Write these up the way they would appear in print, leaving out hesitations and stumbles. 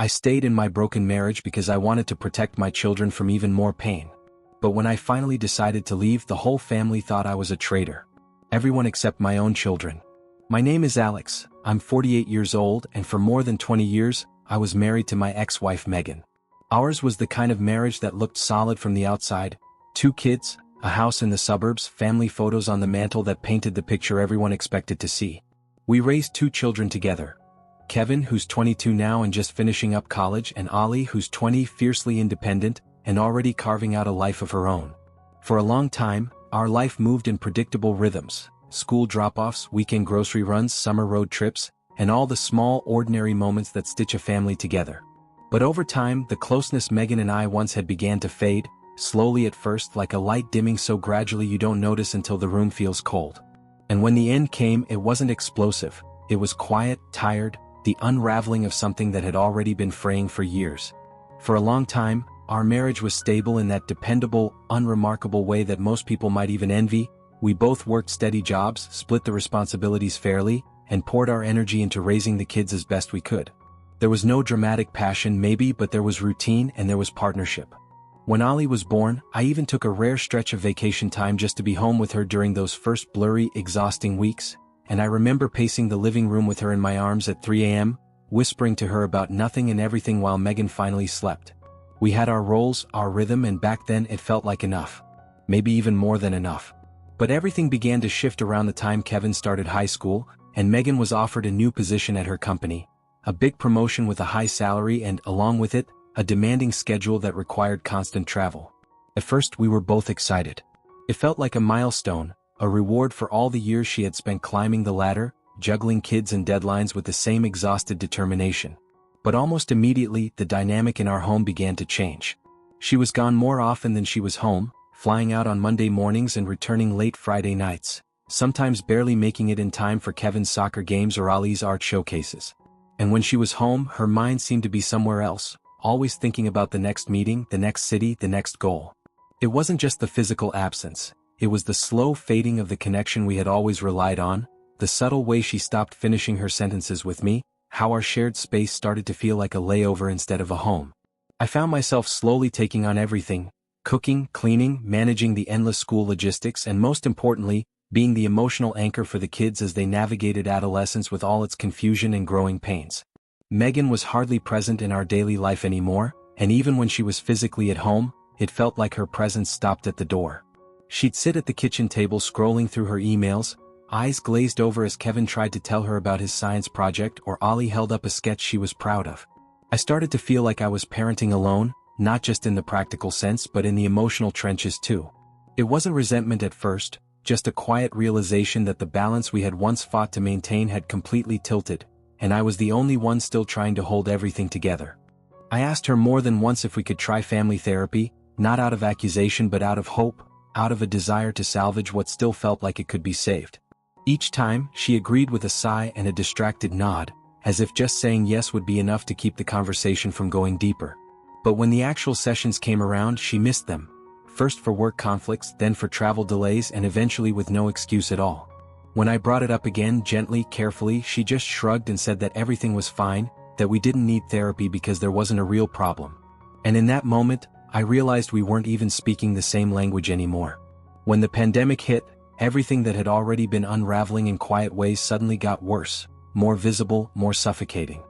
I stayed in my broken marriage because I wanted to protect my children from even more pain. But when I finally decided to leave, the whole family thought I was a traitor. Everyone except my own children. My name is Alex, I'm 48 years old, and for more than 20 years, I was married to my ex-wife Megan. Ours was the kind of marriage that looked solid from the outside. 2 kids, a house in the suburbs, family photos on the mantle that painted the picture everyone expected to see. We raised 2 children together. Kevin, who's 22 now and just finishing up college, and Ollie, who's 20, fiercely independent, and already carving out a life of her own. For a long time, our life moved in predictable rhythms: school drop-offs, weekend grocery runs, summer road trips, and all the small, ordinary moments that stitch a family together. But over time, the closeness Megan and I once had began to fade, slowly at first, like a light dimming so gradually you don't notice until the room feels cold. And when the end came, it wasn't explosive, it was quiet, tired, the unraveling of something that had already been fraying for years. For a long time, our marriage was stable in that dependable, unremarkable way that most people might even envy. We both worked steady jobs, split the responsibilities fairly, and poured our energy into raising the kids as best we could. There was no dramatic passion maybe, but there was routine and there was partnership. When Ollie was born, I even took a rare stretch of vacation time just to be home with her during those first blurry, exhausting weeks, and I remember pacing the living room with her in my arms at 3 a.m., whispering to her about nothing and everything while Megan finally slept. We had our roles, our rhythm, and back then it felt like enough. Maybe even more than enough. But everything began to shift around the time Kevin started high school, and Megan was offered a new position at her company. A big promotion with a high salary and, along with it, a demanding schedule that required constant travel. At first we were both excited. It felt like a milestone, a reward for all the years she had spent climbing the ladder, juggling kids and deadlines with the same exhausted determination. But almost immediately, the dynamic in our home began to change. She was gone more often than she was home, flying out on Monday mornings and returning late Friday nights, sometimes barely making it in time for Kevin's soccer games or Ollie's art showcases. And when she was home, her mind seemed to be somewhere else, always thinking about the next meeting, the next city, the next goal. It wasn't just the physical absence, it was the slow fading of the connection we had always relied on, the subtle way she stopped finishing her sentences with me, how our shared space started to feel like a layover instead of a home. I found myself slowly taking on everything: cooking, cleaning, managing the endless school logistics, and most importantly, being the emotional anchor for the kids as they navigated adolescence with all its confusion and growing pains. Megan was hardly present in our daily life anymore, and even when she was physically at home, it felt like her presence stopped at the door. She'd sit at the kitchen table scrolling through her emails, eyes glazed over as Kevin tried to tell her about his science project or Ollie held up a sketch she was proud of. I started to feel like I was parenting alone, not just in the practical sense but in the emotional trenches too. It wasn't resentment at first, just a quiet realization that the balance we had once fought to maintain had completely tilted, and I was the only one still trying to hold everything together. I asked her more than once if we could try family therapy, not out of accusation but out of hope, out of a desire to salvage what still felt like it could be saved. Each time, she agreed with a sigh and a distracted nod, as if just saying yes would be enough to keep the conversation from going deeper. But when the actual sessions came around, she missed them. First for work conflicts, then for travel delays, and eventually with no excuse at all. When I brought it up again, gently, carefully, she just shrugged and said that everything was fine, that we didn't need therapy because there wasn't a real problem. And in that moment, I realized we weren't even speaking the same language anymore. When the pandemic hit, everything that had already been unraveling in quiet ways suddenly got worse, more visible, more suffocating.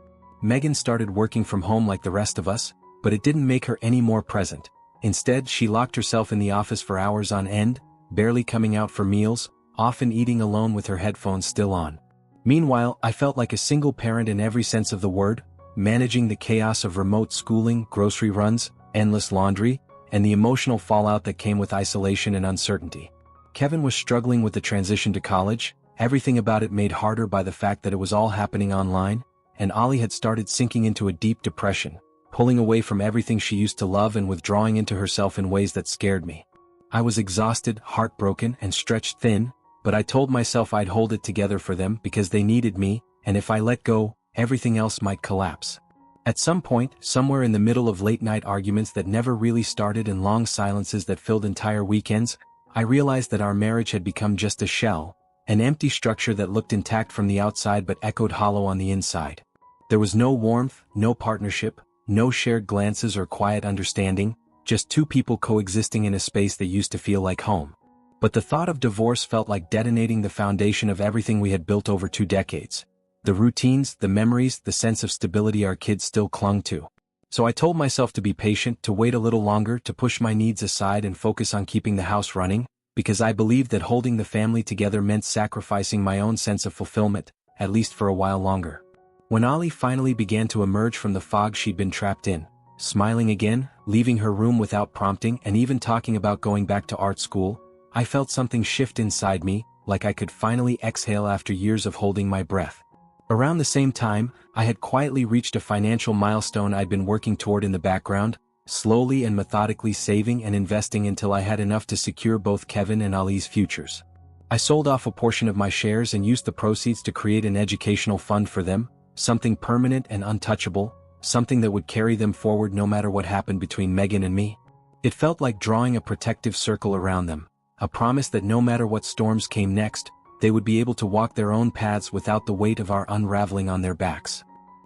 Megan started working from home like the rest of us, but it didn't make her any more present. Instead, she locked herself in the office for hours on end, barely coming out for meals, often eating alone with her headphones still on. Meanwhile, I felt like a single parent in every sense of the word, managing the chaos of remote schooling, grocery runs, endless laundry, and the emotional fallout that came with isolation and uncertainty. Kevin was struggling with the transition to college, everything about it made harder by the fact that it was all happening online, and Ollie had started sinking into a deep depression, pulling away from everything she used to love and withdrawing into herself in ways that scared me. I was exhausted, heartbroken, and stretched thin, but I told myself I'd hold it together for them because they needed me, and if I let go, everything else might collapse. At some point, somewhere in the middle of late-night arguments that never really started and long silences that filled entire weekends, I realized that our marriage had become just a shell, an empty structure that looked intact from the outside but echoed hollow on the inside. There was no warmth, no partnership, no shared glances or quiet understanding, just two people coexisting in a space that used to feel like home. But the thought of divorce felt like detonating the foundation of everything we had built over 2 decades. The routines, the memories, the sense of stability our kids still clung to. So I told myself to be patient, to wait a little longer, to push my needs aside and focus on keeping the house running, because I believed that holding the family together meant sacrificing my own sense of fulfillment, at least for a while longer. When Ollie finally began to emerge from the fog she'd been trapped in, smiling again, leaving her room without prompting and even talking about going back to art school, I felt something shift inside me, like I could finally exhale after years of holding my breath. Around the same time, I had quietly reached a financial milestone I'd been working toward in the background, slowly and methodically saving and investing until I had enough to secure both Kevin and Ali's futures. I sold off a portion of my shares and used the proceeds to create an educational fund for them, something permanent and untouchable, something that would carry them forward no matter what happened between Megan and me. It felt like drawing a protective circle around them, a promise that no matter what storms came next, they would be able to walk their own paths without the weight of our unraveling on their backs.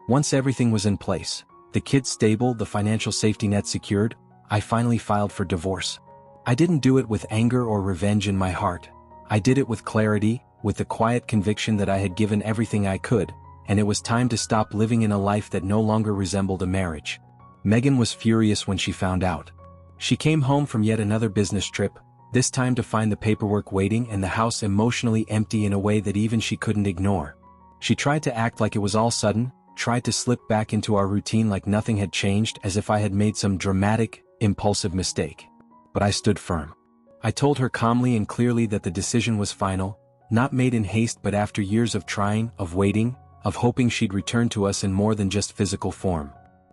Once everything was in place, the kids stable, the financial safety net secured, I finally filed for divorce. I didn't do it with anger or revenge in my heart. I did it with clarity, with the quiet conviction that I had given everything I could, and it was time to stop living in a life that no longer resembled a marriage. Megan was furious when she found out. She came home from yet another business trip, this time to find the paperwork waiting and the house emotionally empty in a way that even she couldn't ignore. She tried to act like it was all sudden, tried to slip back into our routine like nothing had changed, as if I had made some dramatic, impulsive mistake. But I stood firm. I told her calmly and clearly that the decision was final, not made in haste but after years of trying, of waiting, of hoping she'd return to us in more than just physical form.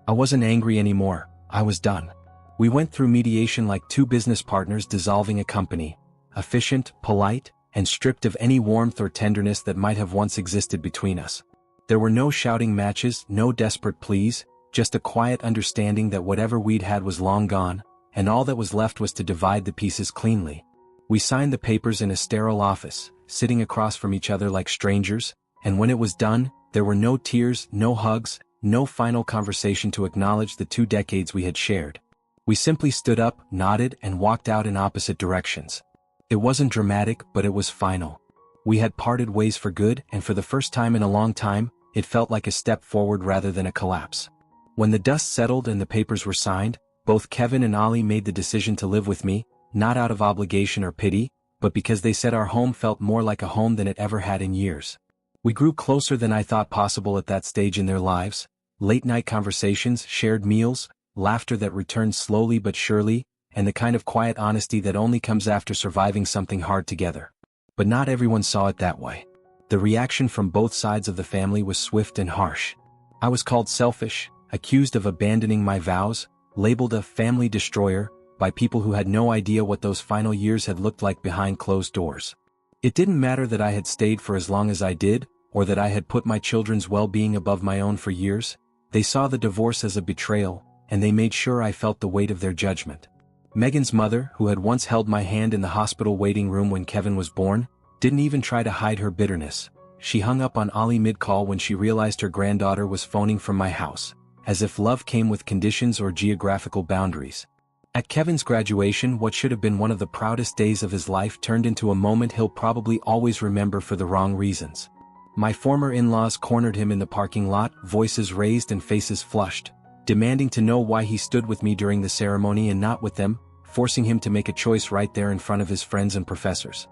I wasn't angry anymore, I was done. We went through mediation like two business partners dissolving a company, efficient, polite, and stripped of any warmth or tenderness that might have once existed between us. There were no shouting matches, no desperate pleas, just a quiet understanding that whatever we'd had was long gone, and all that was left was to divide the pieces cleanly. We signed the papers in a sterile office, sitting across from each other like strangers, and when it was done, there were no tears, no hugs, no final conversation to acknowledge the 2 decades we had shared. We simply stood up, nodded, and walked out in opposite directions. It wasn't dramatic, but it was final. We had parted ways for good, and for the first time in a long time, it felt like a step forward rather than a collapse. When the dust settled and the papers were signed, both Kevin and Ollie made the decision to live with me, not out of obligation or pity, but because they said our home felt more like a home than it ever had in years. We grew closer than I thought possible at that stage in their lives. Late-night conversations, shared meals, laughter that returned slowly but surely, and the kind of quiet honesty that only comes after surviving something hard together. But not everyone saw it that way. The reaction from both sides of the family was swift and harsh. I was called selfish, accused of abandoning my vows, labeled a family destroyer, by people who had no idea what those final years had looked like behind closed doors. It didn't matter that I had stayed for as long as I did, or that I had put my children's well-being above my own for years. They saw the divorce as a betrayal, and they made sure I felt the weight of their judgment. Megan's mother, who had once held my hand in the hospital waiting room when Kevin was born, didn't even try to hide her bitterness. She hung up on Ollie mid-call when she realized her granddaughter was phoning from my house, as if love came with conditions or geographical boundaries. At Kevin's graduation, what should have been one of the proudest days of his life turned into a moment he'll probably always remember for the wrong reasons. My former in-laws cornered him in the parking lot, voices raised and faces flushed, demanding to know why he stood with me during the ceremony and not with them, forcing him to make a choice right there in front of his friends and professors.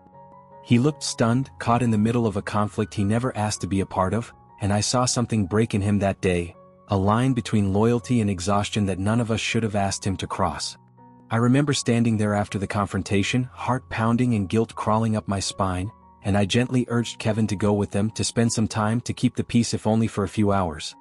He looked stunned, caught in the middle of a conflict he never asked to be a part of, and I saw something break in him that day, a line between loyalty and exhaustion that none of us should have asked him to cross. I remember standing there after the confrontation, heart pounding and guilt crawling up my spine, and I gently urged Kevin to go with them, to spend some time, to keep the peace if only for a few hours.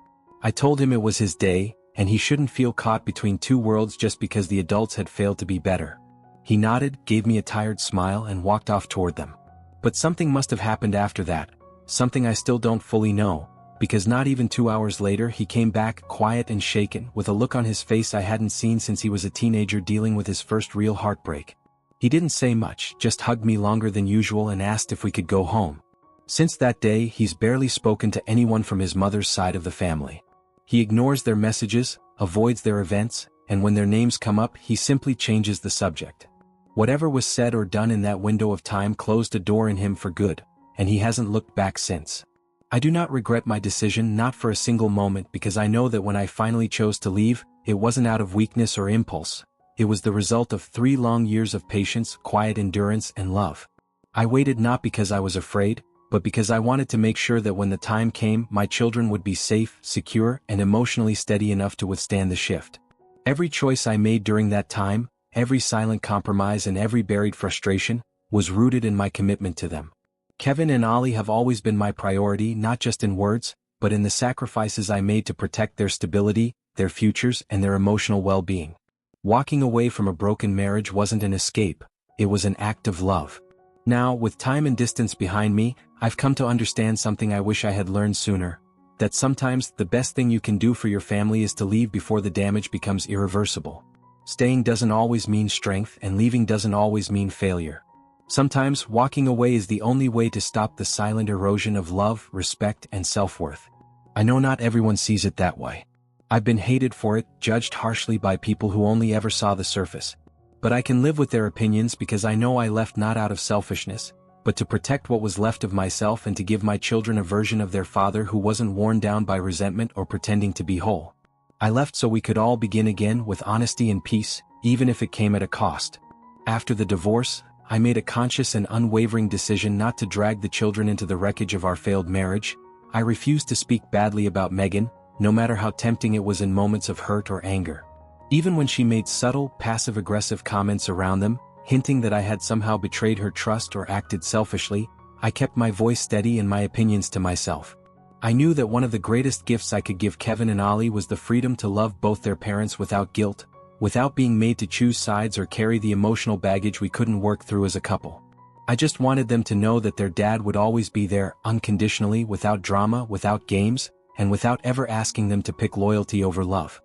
I told him it was his day, and he shouldn't feel caught between two worlds just because the adults had failed to be better. He nodded, gave me a tired smile, and walked off toward them. But something must have happened after that, something I still don't fully know, because not even 2 hours later he came back, quiet and shaken, with a look on his face I hadn't seen since he was a teenager dealing with his first real heartbreak. He didn't say much, just hugged me longer than usual and asked if we could go home. Since that day, he's barely spoken to anyone from his mother's side of the family. He ignores their messages, avoids their events, and when their names come up he simply changes the subject. Whatever was said or done in that window of time closed a door in him for good, and he hasn't looked back since. I do not regret my decision, not for a single moment, because I know that when I finally chose to leave, it wasn't out of weakness or impulse. It was the result of 3 long years of patience, quiet endurance, and love. I waited not because I was afraid, but because I wanted to make sure that when the time came, my children would be safe, secure, and emotionally steady enough to withstand the shift. Every choice I made during that time, every silent compromise and every buried frustration, was rooted in my commitment to them. Kevin and Ollie have always been my priority, not just in words, but in the sacrifices I made to protect their stability, their futures, and their emotional well-being. Walking away from a broken marriage wasn't an escape, it was an act of love. Now, with time and distance behind me, I've come to understand something I wish I had learned sooner. That sometimes the best thing you can do for your family is to leave before the damage becomes irreversible. Staying doesn't always mean strength, and leaving doesn't always mean failure. Sometimes walking away is the only way to stop the silent erosion of love, respect, and self-worth. I know not everyone sees it that way. I've been hated for it, judged harshly by people who only ever saw the surface. But I can live with their opinions because I know I left not out of selfishness, but to protect what was left of myself and to give my children a version of their father who wasn't worn down by resentment or pretending to be whole. I left so we could all begin again with honesty and peace, even if it came at a cost. After the divorce, I made a conscious and unwavering decision not to drag the children into the wreckage of our failed marriage. I refused to speak badly about Megan, no matter how tempting it was in moments of hurt or anger. Even when she made subtle, passive-aggressive comments around them, hinting that I had somehow betrayed her trust or acted selfishly, I kept my voice steady and my opinions to myself. I knew that one of the greatest gifts I could give Kevin and Ollie was the freedom to love both their parents without guilt, without being made to choose sides or carry the emotional baggage we couldn't work through as a couple. I just wanted them to know that their dad would always be there, unconditionally, without drama, without games, and without ever asking them to pick loyalty over love.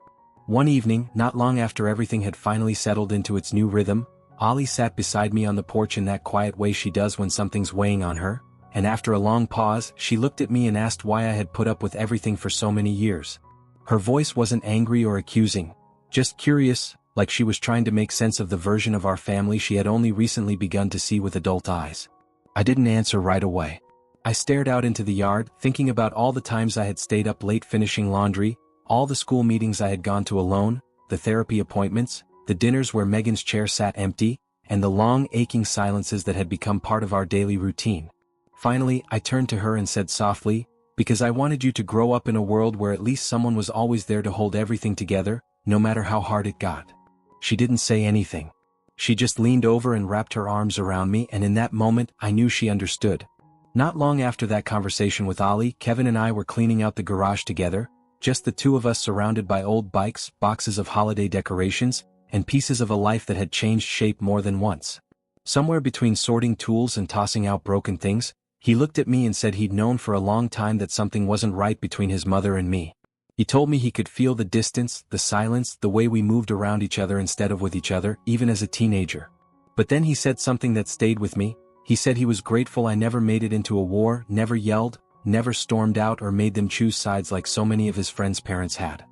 One evening, not long after everything had finally settled into its new rhythm, Ollie sat beside me on the porch in that quiet way she does when something's weighing on her, and after a long pause, she looked at me and asked why I had put up with everything for so many years. Her voice wasn't angry or accusing, just curious, like she was trying to make sense of the version of our family she had only recently begun to see with adult eyes. I didn't answer right away. I stared out into the yard, thinking about all the times I had stayed up late finishing laundry, all the school meetings I had gone to alone, the therapy appointments, the dinners where Megan's chair sat empty, and the long, aching silences that had become part of our daily routine. Finally, I turned to her and said softly, "Because I wanted you to grow up in a world where at least someone was always there to hold everything together, no matter how hard it got." She didn't say anything. She just leaned over and wrapped her arms around me, and in that moment, I knew she understood. Not long after that conversation with Ollie, Kevin and I were cleaning out the garage together, just the two of us surrounded by old bikes, boxes of holiday decorations, and pieces of a life that had changed shape more than once. Somewhere between sorting tools and tossing out broken things, he looked at me and said he'd known for a long time that something wasn't right between his mother and me. He told me he could feel the distance, the silence, the way we moved around each other instead of with each other, even as a teenager. But then he said something that stayed with me. He said he was grateful I never made it into a war, never yelled, never stormed out or made them choose sides like so many of his friends' parents had.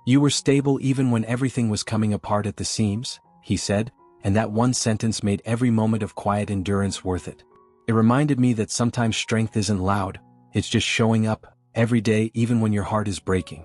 "You were stable even when everything was coming apart at the seams," he said, and that one sentence made every moment of quiet endurance worth it. It reminded me that sometimes strength isn't loud, it's just showing up, every day even when your heart is breaking.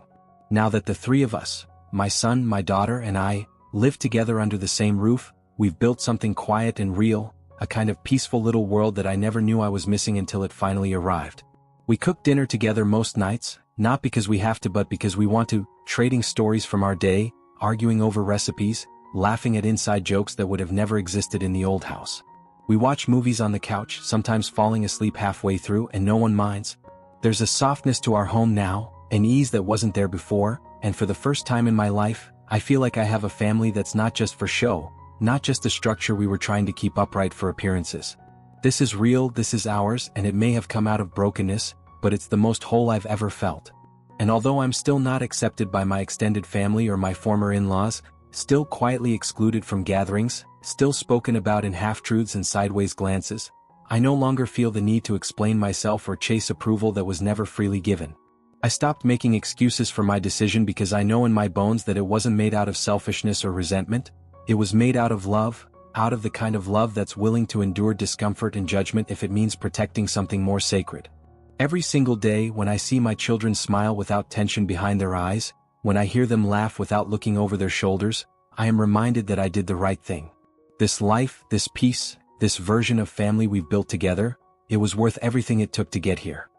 Now that the three of us, my son, my daughter, and I, live together under the same roof, we've built something quiet and real, a kind of peaceful little world that I never knew I was missing until it finally arrived. We cook dinner together most nights, not because we have to but because we want to, trading stories from our day, arguing over recipes, laughing at inside jokes that would have never existed in the old house. We watch movies on the couch, sometimes falling asleep halfway through, and no one minds. There's a softness to our home now, an ease that wasn't there before, and for the first time in my life, I feel like I have a family that's not just for show, not just a structure we were trying to keep upright for appearances. This is real, this is ours, and it may have come out of brokenness, but it's the most whole I've ever felt. And although I'm still not accepted by my extended family or my former in-laws, still quietly excluded from gatherings, still spoken about in half-truths and sideways glances, I no longer feel the need to explain myself or chase approval that was never freely given. I stopped making excuses for my decision because I know in my bones that it wasn't made out of selfishness or resentment. It was made out of love, out of the kind of love that's willing to endure discomfort and judgment if it means protecting something more sacred. Every single day when I see my children smile without tension behind their eyes, when I hear them laugh without looking over their shoulders, I am reminded that I did the right thing. This life, this peace, this version of family we've built together, it was worth everything it took to get here.